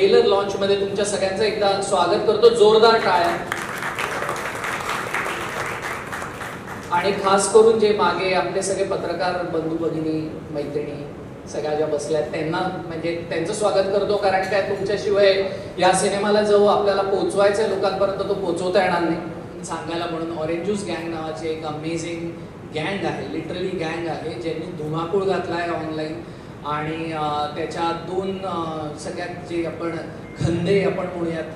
Trailer launch मध्ये तुमच्या सगळ्यांचं एकदा स्वागत करतो, जोरदार टाळ्या. आणि खास करून जे मागे आपले सगळे पत्रकार बंधू भगिनी मैत्रिणी सगळ्या ज्या बसल्यात त्यांना म्हणजे त्यांचं स्वागत करतो, कारण काय तुमच्याशिवाय या सिनेमाला जो आपल्याला पोहोचवायचा लोकांपर्यंत तो पोहोचवता येणार नाही. सांगायला म्हणून ऑरेंज ज्यूस गँग नावाचे एक अमेझिंग गँग आहे, लिटरली गँग आहे, ज्यांनी धुमाकूळ घातला आहे ऑनलाईन. आणि त्याच्या दोन सगळ्यात जे आपण खंदे आपण म्हणूयात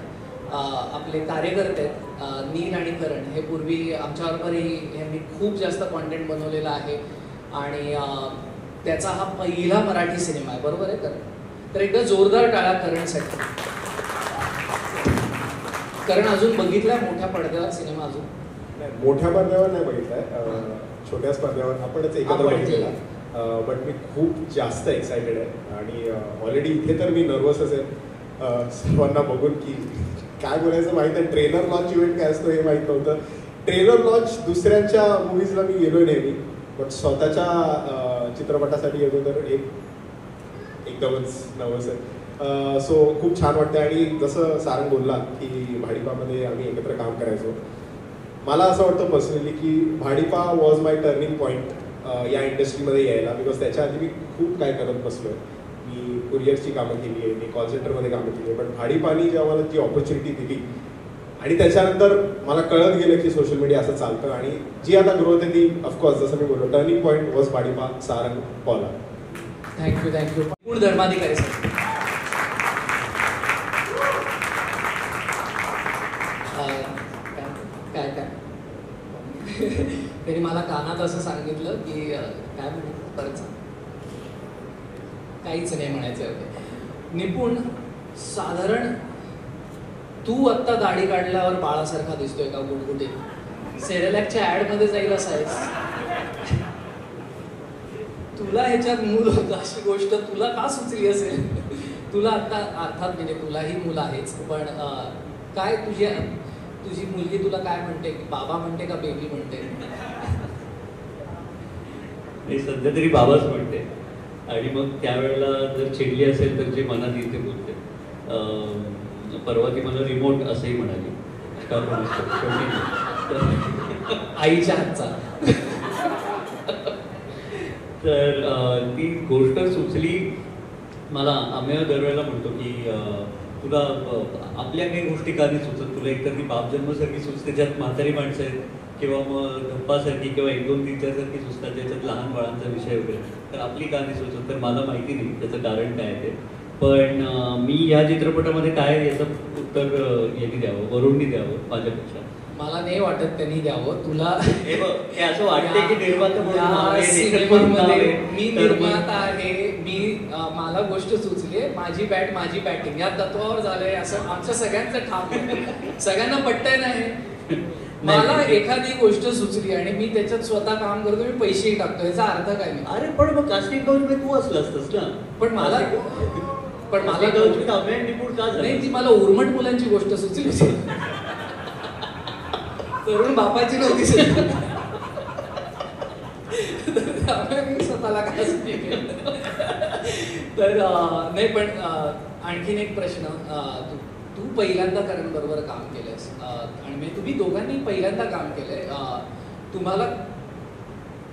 आपले कार्यकर्ते आहेत, नील आणि करण, हे पूर्वी आमच्याबरोबरही ह्यांनी खूप जास्त कॉन्टेंट बनवलेला आहे. आणि त्याचा हा पहिला मराठी सिनेमा आहे, बरोबर आहे करण? तर एकदा जोरदार टाळा करणसाठी. करण अजून बघितलाय मोठ्या पडद्यावर सिनेमा? अजून मोठ्या पडद्यावर नाही बघितलाय, छोट्याच पडद्यावर आपणच एकत्र बघितलेला. बट मी खूप जास्त एक्सायटेड आहे आणि ऑलरेडी इथे तर मी नर्वसच आहे सर्वांना बघून की काय बोलायचं माहीत आहे. ट्रेलर लॉन्च इव्हेंट काय असतो हे माहीत नव्हतं. ट्रेलर लॉन्च दुसऱ्यांच्या मूवीजला मी गेलोय नेहमी, बट स्वतःच्या चित्रपटासाठी येतो तर एकदमच नर्वस आहे. सो खूप छान वाटतं. आणि जसं सारंग बोलला की भाडीपामध्ये आम्ही एकत्र काम करायचो, मला असं वाटतं पर्सनली की भाडीपा वॉज माय टर्निंग पॉईंट या इंडस्ट्रीमध्ये यायला. बिकॉज त्याच्या आधी मी खूप काय करत बसलो आहे. मी कुरिअरची कामं केली आहे, मी कॉल सेंटरमध्ये कामं केली आहे, पण भाडीपानी जेव्हा मला जी ऑपॉर्च्युनिटी दिली आणि त्याच्यानंतर मला कळत गेलं की सोशल मीडिया असं चालतं आणि जी आता ग्रोथ आहे ती ऑफकोर्स जसं मी बोललो turning point was Bhadipa, Sarang, Paula. Thank you. पूर्ण धर्माधिकारी सर, काय त्यांनी मला कानात असं सांगितलं की काय म्हणते परत सांग. काहीच नाही म्हणायचं होते. निपुण, साधारण तू आत्ता दाढी काढल्यावर बाळासारखा दिसतोय का गुटगुटे? सेरेलॅकच्या ॲडमध्ये जाईल असा आहेस. तुला ह्याच्यात मूल होतं अशी गोष्ट तुला का सुचली असेल? तुला आत्ता अर्थात म्हणजे तुलाही मूल आहेच, पण काय तुझी मुलगी तुला काय म्हणते? बाबा म्हणते का बेबी म्हणते? नाही, सध्या तरी बाबाच म्हणते. आणि मग त्यावेळेला जर चिडली असेल तर जे मनात येते बोलते. परवा ती मला रिमोट असंही म्हणाली, आईच्या हातचा. तर ती गोष्ट सुचली मला. आम्ही दरवेळेला म्हणतो की तुला आपल्या काही गोष्टी का नाही सुचत? तुला एकतर ती बापजन्मासारखी सुचते ज्यात म्हातारी माणसं आहेत, किंवा मग धप्पासारखी किंवा 1-2-3-4 सारखी सुचतात ज्याच्यात लहान बाळांचा विषय वगैरे. तर आपली का नाही सुचत? तर मला माहिती नाही त्याचं कारण काय आहे ते. पण मी या चित्रपटामध्ये काय याचं उत्तर यांनी द्यावं, वरुणनी द्यावं माझ्यापेक्षा. मला नाही वाटत त्यांनी द्यावं. तुला हे असं वाटतं की निर्माता मी निर्माता आहे, मला गोष्ट सुचली, माझी बॅट माझी बॅटिंग या तत्वावर झालंय असं आमच्या सगळ्यांचं ठाम. सगळ्यांना पटतंय नाही. मला एखादी गोष्ट सुचली आणि मी त्याच्यात स्वतः काम करतो, मी पैसेही टाकतो, याचा अर्थ काय नाही. अरे पण मग कास्टिंग काउचमध्ये तू असलं असतंस ना. पण मला निपुण का नाही, ती मला उर्मट मुलांची गोष्ट सुचली होती. तरुण बापाची नव्हती मी स्वतःला काय तर नाही. पण आणखीन एक प्रश्न, तू पहिल्यांदा करण बरोबर काम केलंस आणि तुम्ही दोघांनी पहिल्यांदा काम केलंय. तुम्हाला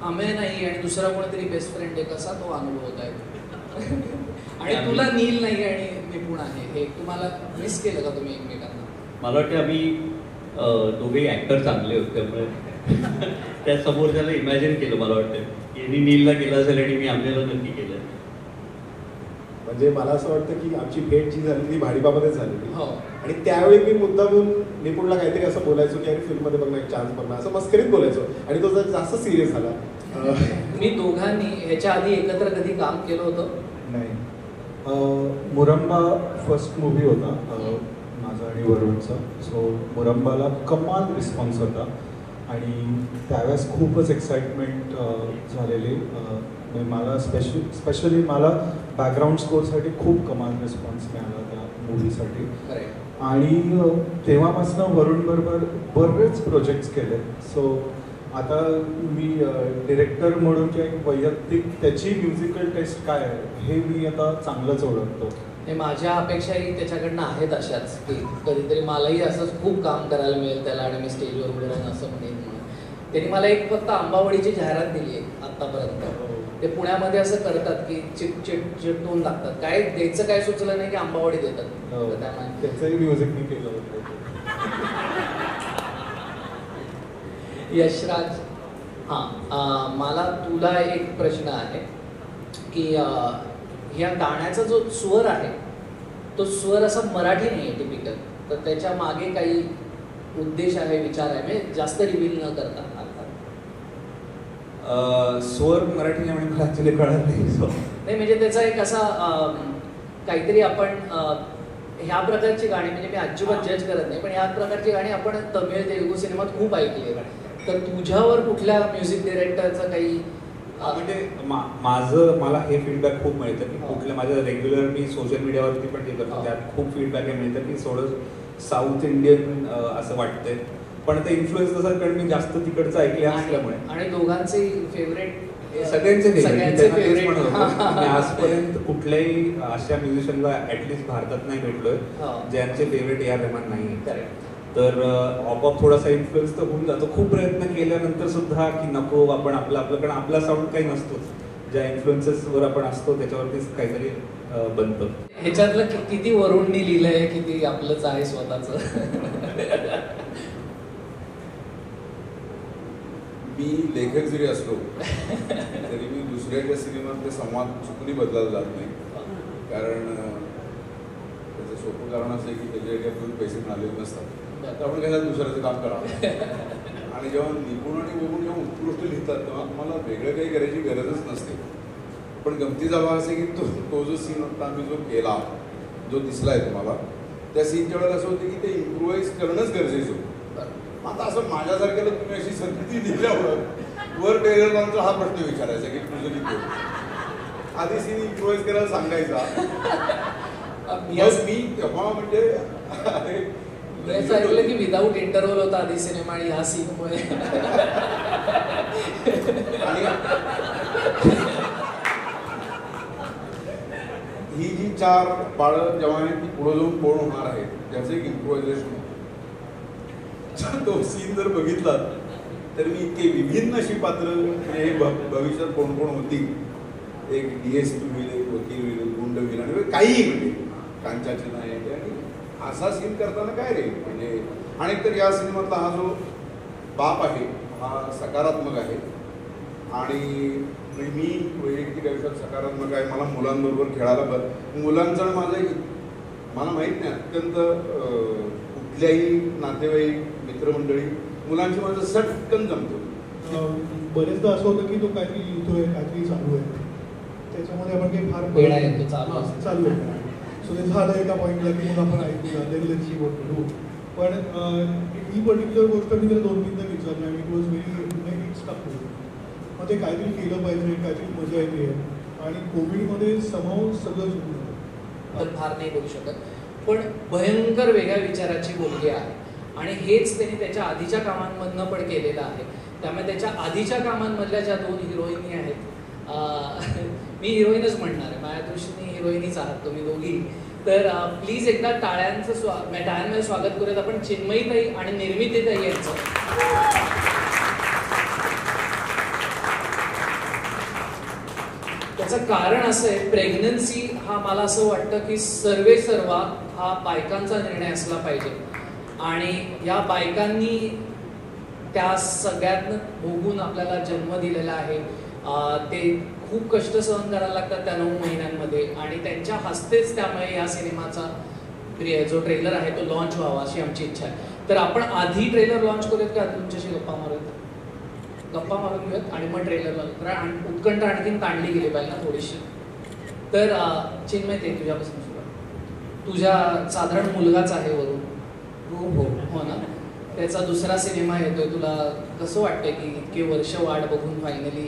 अमेय नाही आणि दुसरा कोणतरी बेस्ट फ्रेंड आहे, कसा तो अनुभव होत आहे? आणि तुला नील नाही आणि निपुण आहे, हे तुम्हाला मिस केलं का तुम्ही एकमेकांना? मला वाटतं आम्ही दोघेही ऍक्टर चांगले होते, त्यामुळे त्या समोरच्याला इमॅजिन केलं. मला वाटतं यांनी नीलला केलं असेल आणि मी आमच्याला नक्की केलं. म्हणजे मला असं वाटतं की आमची भेट जी झाली ती भाडीपामध्येच झाली. हो. आणि त्यावेळी मी मुद्दामून निपुणला काहीतरी असं बोलायचो की अरे फिल्ममध्ये बघणार एक चान्स बघणार, असं मस्करीत बोलायचो आणि तो जर जास्त सिरियस झाला. मी दोघांनी ह्याच्या आधी एकत्र कधी काम केलं होतं? नाही. मुरंबा फर्स्ट मूवी होता माझा आणि वरुणचा. सो मुरंबाला कमाल रिस्पॉन्स होता आणि त्यावेळेस खूपच एक्साइटमेंट झालेली. मला स्पेशली मला बॅकग्राऊंड स्कोरसाठी खूप कमाल रिस्पॉन्स मिळाला त्या मूवीसाठी. आणि तेव्हापासून वरुणबरोबर बरेच प्रोजेक्ट्स केले. सो आता मी डिरेक्टर म्हणून किंवा एक वैयक्तिक त्याची म्युझिकल टेस्ट काय आहे हे मी आता चांगलंच ओळखतो. नाही, माझ्या अपेक्षाही त्याच्याकडनं आहेत अशाच की कधीतरी मलाही असंच खूप काम करायला मिळेल त्याला आणि मी स्टेजवर उभं राहून असं म्हणेन म्हणून. त्यांनी मला एक फक्त आंबावडीची जाहिरात दिली आहे आत्तापर्यंत. ते पुण्यामध्ये असं करतात की चिटवून लागतात, काय द्यायचं काय सुचलं नाही की आंबावडी देतात. तर त्यामुळे त्याचंही म्युझिक मी केलं होतं. यशराज, हां, मला तुला एक प्रश्न आहे की ह्या गाण्याचा जो स्वर आहे तो स्वर असा मराठी नाही आहे टिपिकल, तर त्याच्या मागे काही उद्देश आहे, विचार आहे, म्हणजे जास्त रिव्हील न करता अर्थात. स्वर मराठी नाही म्हणजे मला ॲक्च्युली कळत नाही. नाही म्हणजे त्याचा एक असा काहीतरी आपण ह्या प्रकारची गाणी, म्हणजे मी अजिबात जज करत नाही, पण ह्या प्रकारची गाणी आपण तमिळ तेलुगू सिनेमात खूप ऐकली आहे. तर तुझ्यावर कुठल्या म्युझिक डिरेक्टरचं काही म्हणजे मला हे फीडबॅक खूप मिळतं की कुठल्या माझ्या रेग्युलर मी सोशल मीडियावरती पण ते करतो, त्यात खूप फीडबॅक हे मिळतं की थोडं साऊथ इंडियन असं वाटतंय, पण ते इन्फ्लुएन्स तसं कारण मी जास्त तिकडचं ऐकले असल्यामुळे. आणि दोघांचे फेवरेट, सगळ्यांचे फेवरेट मी आजपर्यंत कुठल्याही अशा म्युझिशियनला ऍटलिस्ट भारतात नाही भेटलोय ज्यांचे फेवरेट ए आर रहमान नाही. तर ऑपऑप थोडासा इन्फ्लुएन्स तर होऊन जातो. खूप प्रयत्न केल्यानंतर सुद्धा की नको आपण आपलं कारण आपला साऊंड काही नसतोच, ज्या इन्फ्लुएन्सेसवर आपण असतो त्याच्यावरतीच काहीतरी बनतं. ह्याच्यातलं किती वरुणनी लिहिलंय, किती आपलंच आहे स्वतःचं. मी लेखक जरी असलो तरी मी दुसऱ्याच्या सिनेमातले संवाद चुकूनही बदलायला जात नाही, कारण त्याचं सोपं कारण असं आहे की त्याच्याकडे आपल्याला पैसे मिळालेले नसतात, तर आपण काय दुसऱ्याचं काम करावं. आणि जेव्हा निपुण आणि बघून जेव्हा उत्कृष्ट लिहितात तेव्हा तुम्हाला वेगळं काही करायची गरजच नसते. पण गमतीचा भाग असे की तो जो सीन होता आम्ही जो केला, जो दिसलाय तुम्हाला, त्या सीनच्या वेळेला असं होतं की ते इम्प्रुव्हाइज करणंच गरजेचं होतं. आता असं माझ्यासारख्याला तुम्ही अशी संधी दिल्यावर वर टेलर लावून हा प्रश्न विचारायचा की तुझं किती आधी सीन इम्प्रुव्हाइज करायला सांगायचा. मी तेव्हा म्हणजे असं ऐकलं की विदाऊट इंटरव्हल होता आधी सिनेमा आणि ह्या सीनमुळे. ही जी 4 बाळं जेव्हा आहेत ती पुढे जाऊन कोण होणार आहे त्याचं एक इम्प्रोव्हायझेशन. तो सीन जर बघितला तर मी इतके विभिन्न अशी पात्र म्हणजे भविष्यात कोण कोण होती, एक DSP होईल, एक वकील होईल, गुंड होईल आणि काहीही म्हणजे कांचाची नाही. आणि असा सीन करताना काय रे म्हणजे. आणि तर या सिनेमातला हा जो बाप आहे हा सकारात्मक आहे आणि मी वैयक्तिक आयुष्यात सकारात्मक आहे. मला मुलांबरोबर खेळायला मुलांचं माझं मला माहीत नाही अत्यंत कुठल्याही नातेवाईक मित्रमंडळी मुलांची माझं सटकन जमतो. बरेचदा असं होतं की तो काहीतरी लिहितोय, काहीतरी चालू आहे, त्याच्यामध्ये आपण काही फार चालू आहे. सो ते झालं एका पॉईंटला की मग आपण ऐकूया लेट्स बोलतो. पण ही पर्टिक्युलर गोष्ट मी त्याला 2-3दा विचारलं आणि इट वॉज व्हेरी स्टक. मग ते काहीतरी केलं पाहिजे, काहीतरी मजा येते आणि कोविडमध्ये समाव सगळं सुरू झालं. तर फार नाही बोलू शकत, पण भयंकर वेगळ्या विचाराची मुलगी आहे आणि हेच त्यांनी त्याच्या आधीच्या कामांमधनं पण केलेलं आहे. त्यामुळे त्याच्या आधीच्या कामांमधल्या ज्या 2 हिरोईनी आहेत, मी हिरोईनच म्हणणार आहे, माझ्या दृष्टीने हिरोईनीच आहात तुम्ही दोघी. तर प्लीज एकदा टाळ्यांमध्ये स्वागत करूयात आपण चिन्मयीताई आणि निर्मितीताई यांचं. त्याचं कारण असं आहे, प्रेग्नन्सी हा मला असं वाटतं की सर्वा हा बायकांचा निर्णय असला पाहिजे आणि या बायकांनी त्या सगळ्यात भोगून आपल्याला जन्म दिलेला आहे. ते खूप कष्ट सहन करायला लागतात त्या 9 महिन्यांमध्ये आणि त्यांच्या हस्तेच त्यामुळे या सिनेमाचा जो ट्रेलर आहे तो लॉन्च व्हावा अशी आमची इच्छा आहे. तर आपण आधी ट्रेलर लॉन्च करूयात का तुमच्याशी गप्पा मारून घेऊयात आणि मग ट्रेलर लॉन्च करा. आणि उत्कंठ आणखीन ताणली गेली पाहिजे ना थोडीशी. तर चिन्मय ते तुझ्यापासून सुरुवात. तुझ्या साधारण मुलगाच आहे वरून. हो ना. त्याचा दुसरा सिनेमा येतोय, तुला कसं वाटतंय की इतके वर्ष वाट बघून फायनली?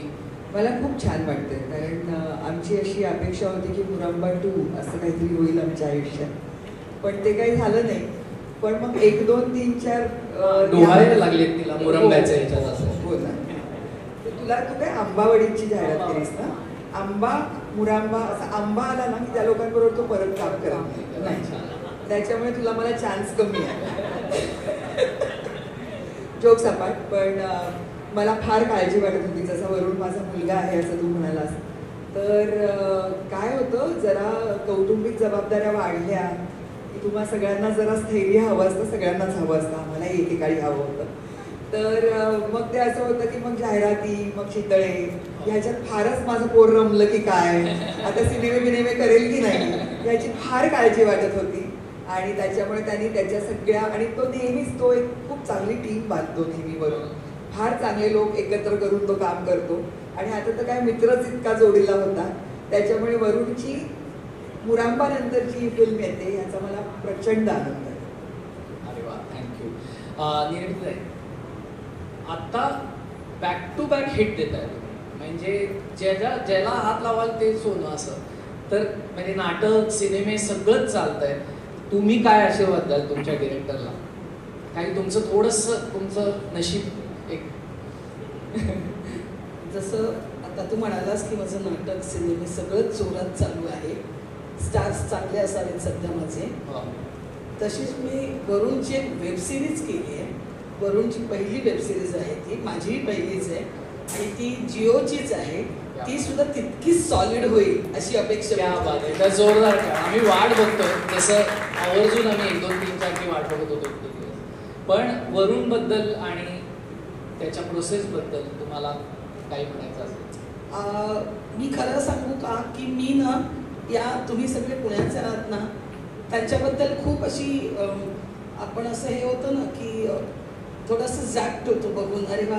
मला खूप छान वाटतंय, कारण आमची अशी अपेक्षा होती की मुरंबा 2 असं काहीतरी होईल आमच्या आयुष्यात, पण ते काही झालं नाही. पण मग 1, 2, 3, 4 डोहाळे लागलेत तिला मुरंब्याच्या ह्याच्यात असं. हो ना. तुला तू काय आंबावडीची जाहिरात केलीस ना? आंबा मुरांबा असा आंबा आला ना की त्या लोकांबरोबर तो परत काम करत नाही. त्याच्यामुळे तुला मला चान्स कमी आहे. जोक्स अपार्ट, पण मला फार काळजी वाटत होती. जसा वरून माझा मुलगा आहे असं तू म्हणालास, तर काय होतं, जरा कौटुंबिक जबाबदाऱ्या वाढल्या की तुम्हा सगळ्यांना जरा स्थैर्य हवं असतं, सगळ्यांनाच हवं असतं, आम्हाला एकेकाळी हवं होतं. तर मग ते असं होतं की मग जाहिराती, मग चितळे, ह्याच्यात फारच माझं पोर रमलं की काय, आता सिनेमे करेल की नाही याची फार काळजी वाटत होती. आणि त्याच्यामुळे त्यांनी त्याच्या सगळ्या, आणि तो नेहमीच तो एक खूप चांगली टीम बांधतो नेहमी, वरून फार चांगले लोक एकत्र करून तो काम करतो. आणि आता तर काय मित्रच इतका जोडीला होता, त्याच्यामुळे वरुणची मुरांबा नंतरची ही फिल्म येते याचा मला प्रचंड आनंद आहे. अरे वा, थँक्यू. निरंतर आता बॅक टू बॅक हिट देत आहे, म्हणजे ज्याला हात लावाल ते सोनं असं. तर म्हणजे नाटक, सिनेमे सगळंच चालतंय. तुम्ही काय आशीर्वाद द्याल तुमच्या डिरेक्टरला? काही तुमचं थोडंसं तुमचं नशीब एक जसं आता तू म्हणालास की माझं नाटक, सिनेमे सगळंच जोरात चालू आहे, स्टार्स चांगले असावेत सध्या माझे. तशीच मी वरुणची एक वेबसिरीज केली आहे. वरुणची पहिली वेबसिरीज आहे ती, माझीही पहिलीच आहे आणि ती जिओचीच आहे. ती सुद्धा तितकीच सॉलिड होईल अशी अपेक्षा. क्या बात आहे, जोरदार. मी वाट बघतोय, तसं आवर्जून आम्ही 1, 2, 3, 4ची वाट बघत होतो. पण वरुण बद्दल आणि त्याच्या प्रोसेस बद्दल तुम्हाला काही म्हणायचं असेल? मी खरं सांगू का की मी ना, या तुम्ही सगळे पुण्याचे आहात ना, त्यांच्याबद्दल खूप अशी आपण असं हे होतं ना की थोडंसं जाक्ट होतो बघून, अरे वा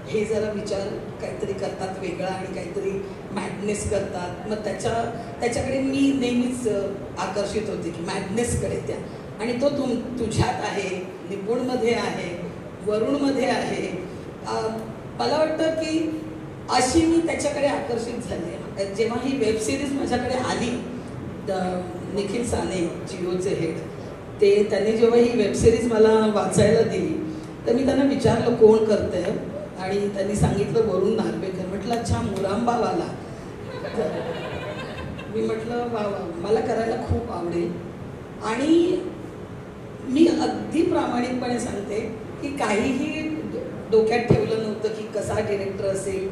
हे जरा विचार काहीतरी करतात वेगळा आणि काहीतरी मॅडनेस करतात. मग त्याच्याकडे मी नेहमीच आकर्षित होते की मॅडनेसकडे त्या, आणि तो तुझ्यात आहे, निपुणमध्ये आहे, वरुणमध्ये आहे. मला वाटतं की अशी मी त्याच्याकडे आकर्षित झाले. जेव्हा ही वेबसिरीज माझ्याकडे आली, निखिल साने जिओचे हेड, त्यांनी जेव्हा ही वेबसिरीज मला वाचायला दिली तर मी त्यांना विचारलं कोण करतंय, आणि त्यांनी सांगितलं वरुण नार्वेकर. म्हटलं अच्छा, मुरांबावाला. मी म्हटलं वा वा, मला करायला खूप आवडेल. आणि मी अगदी प्रामाणिकपणे सांगते की काहीही डोक्यात ठेवलं नव्हतं की कसा डिरेक्टर असेल,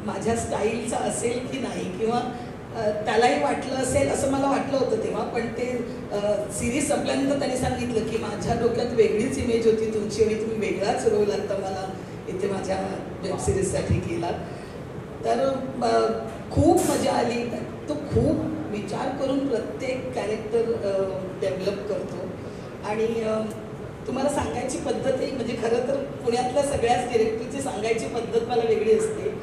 माझ्या स्टाईलचा असेल की नाही, किंवा त्यालाही वाटलं असेल असं मला वाटलं होतं तेव्हा. पण ते सिरीज संपल्यानंतर त्यांनी सांगितलं की माझ्या डोक्यात वेगळीच इमेज होती तुमची आणि तुम्ही वेगळाच रोल आता मला इथे माझ्या वेबसिरीजसाठी केला. तर खूप मजा आली. तो खूप विचार करून प्रत्येक कॅरेक्टर डेव्हलप करतो. आणि तुम्हाला सांगायची पद्धतही, म्हणजे खरं तर पुण्यातल्या सगळ्याच डिरेक्टरची सांगायची पद्धत मला वेगळी असते.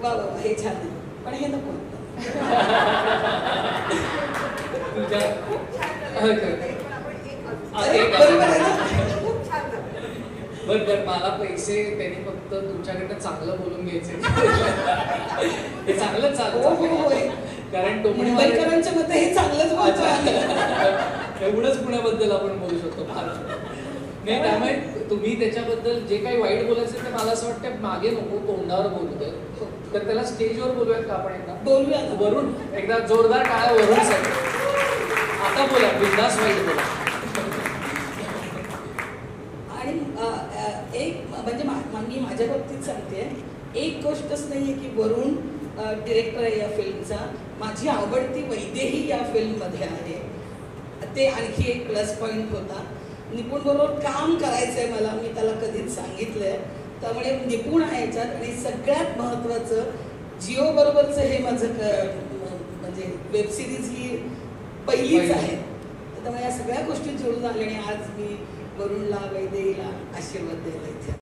वा वा हे छान आहे, पण हे नको. बरं, मला पैसे त्यांनी फक्त तुमच्याकडनं चांगलं बोलून घ्यायचे. हे चांगलंच चालतं, कारण मुंबईकरांच्या मते हे चांगलंच बोलतो. एवढंच पुण्याबद्दल आपण बोलू शकतो फार नाही. त्यामुळे तुम्ही त्याच्याबद्दल जे काही वाईट बोलायचं ते मला असं वाटतं मागे नको, तोंडावर बोलू दे. तर त्याला स्टेजवर बोलूयात का आपण? एकदा बोलूया. वरुण, एकदा जोरदार टाळ्या वरुणसाठी. आता बोला, बिंदास वाईट बोला. आणि एक म्हणजे मी माझ्या बाबतीत सांगते, एक गोष्टच नाही आहे की वरुण डिरेक्टर आहे या फिल्मचा. माझी आवडती वैदेही या फिल्ममध्ये आहे, ते आणखी एक प्लस पॉईंट होता. निपुण बरोबर काम करायचं आहे मला, मी त्याला कधीच सांगितलंय. त्यामुळे निपुण आहे याच्यात. आणि सगळ्यात महत्त्वाचं, जिओ बरोबरचं हे माझं म्हणजे वेबसिरीज ही पहिलीच आहे. त्यामुळे या सगळ्या गोष्टी जुळून आल्या आणि आज मी वरुणला, वैदेहीला आशीर्वाद द्यायला इथे.